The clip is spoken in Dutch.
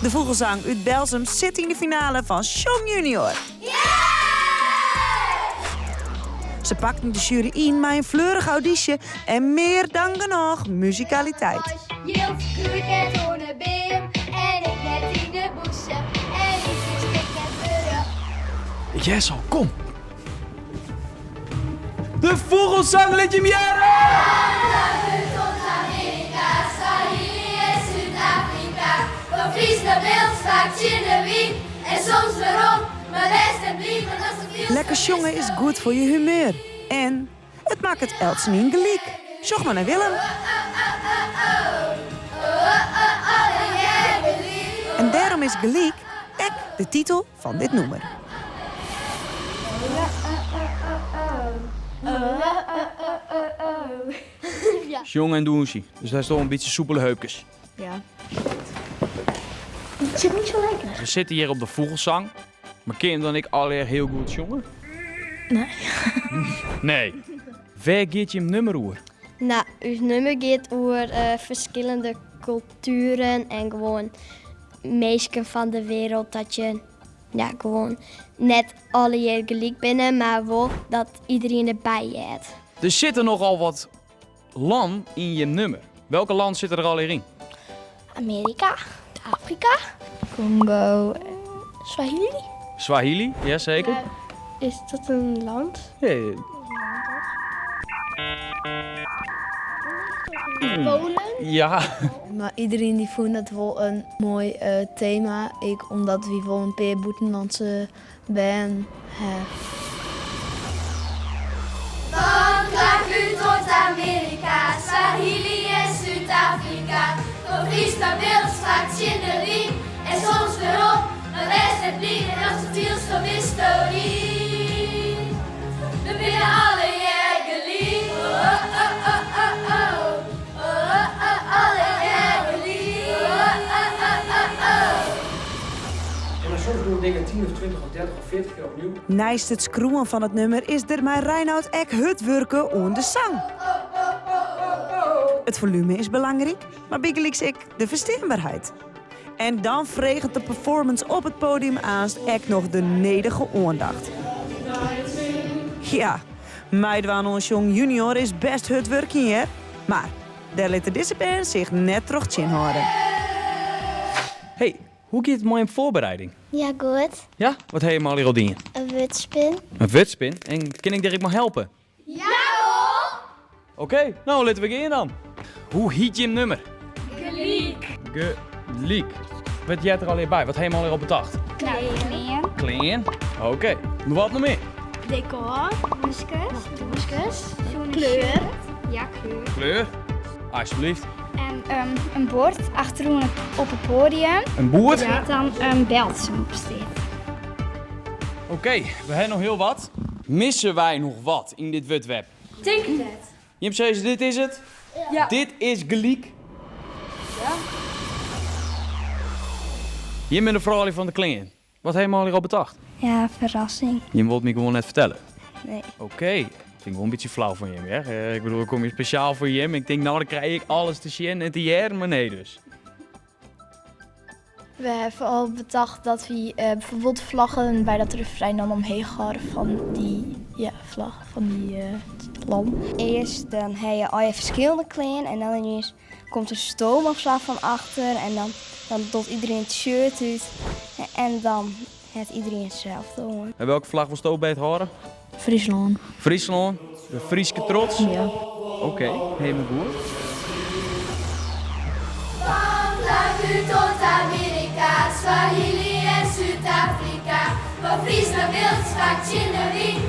De Vogelzang uit Belsum zit in de finale van Song Junior. Ze pakten de jury in met een fleurig auditie en meer dan genoeg muzikaliteit. Jilt groeit net onder beem en ik net in de boekse en ik stik net burger. Jessel, kom! De Vogelzang legionnaire! Van Fries naar Beeld, vaak in de wien en soms weer op, maar rest en blieb, maar dat is veel. Lekker jongen is goed voor je humeur. En het maakt het Eltsen niet gelijk. Zocht maar naar Willem. En daarom is gelijk echt de titel van dit nummer. Jong en Doensie, dus daar is toch een beetje soepele heupjes. Ja. Het zit niet zo lekker. We zitten hier op de Vogelzang. Maar Kim en ik al heel goed jongen? Nee. Nee. Waar gaat je nummer over? Nou, uw nummer gaat over verschillende culturen en gewoon mensen van de wereld. Dat je gewoon net alle hier gelijk bent, maar wel dat iedereen erbij is. Er zitten nogal wat landen in je nummer. Welke land zit er al in? Amerika, Afrika, Congo, Swahili. Swahili, ja zeker. Is dat een land? Ja. Polen? Ja. Maar iedereen die vond het wel een mooi thema. Ik, omdat we wel een paar buitenlandse band hebben. Van Klaarvuur tot Amerika, Swahili en Zuid-Afrika. Van Fries naar Beeld, vaak in de wien en soms weer op, maar rest en blieb en dat is veel van historie. We binnen alle jägerlief. Alle jägerlief. En dan soms doen we dingen 10 of 20 of 30 of 40 keer opnieuw. Naast het schroeven van het nummer is er bij Reinoud ek het werken aan de zang. Het volume is belangrijk, maar biggeliks ik de verstaanbaarheid. En dan vreegt de performance op het podium aanst ek nog de nedige aandacht. Ja, Meidwaan ons Jong Junior is best het werken hier, maar daar liet deze band zich net terug in houden. Hey, hoe gaat het met mijn voorbereiding? Ja, goed. Ja? Wat heb je maar al dingen? Een witspin. Een witspin? En kan ik direct maar helpen? Ja hoor! Oké, nou laten we gaan dan. Hoe heet je nummer? Geliek. Geliek. Wat jij er al bij? Wat heb je al bedacht? Kleding. Klein. Oké. Wat nog meer? Decor. Muskus. Kleur. Ja, kleur. Kleur. Alsjeblieft. En een bord achterin op het podium. Een boer? Ja. Dan een belt op staat. Oké, we hebben nog heel wat. Missen wij nog wat in dit web? Denk het. Jim zegt, dit is het? Ja. Dit is geliek? Ja. Jim bent de vrouw van de Klein. Wat heb je al bedacht? Ja, verrassing. Jim wilt me gewoon net vertellen. Nee. Oké. Vind ik wel een beetje flauw van Jim, hè? Ik bedoel, ik kom hier speciaal voor Jim. Ik denk, nou, dan krijg ik alles te zien en te jaren, maar nee dus. We hebben al bedacht dat we bijvoorbeeld vlaggen bij dat refrein dan omheen gaan van die vlag van die land. Eerst dan heb je al je verschillende kleren en dan ineens komt er stoom of zo van achter en dan doet iedereen het shirt uit en dan heeft iedereen hetzelfde hoor. En welke vlag was het bij het horen? Friesland. Friesland, de Frieske trots. Ja. Oké, helemaal goed. Van Klaarvuur tot Amerika, Swahili en Zuid-Afrika. Van Fries naar Beeld, vaak in de wien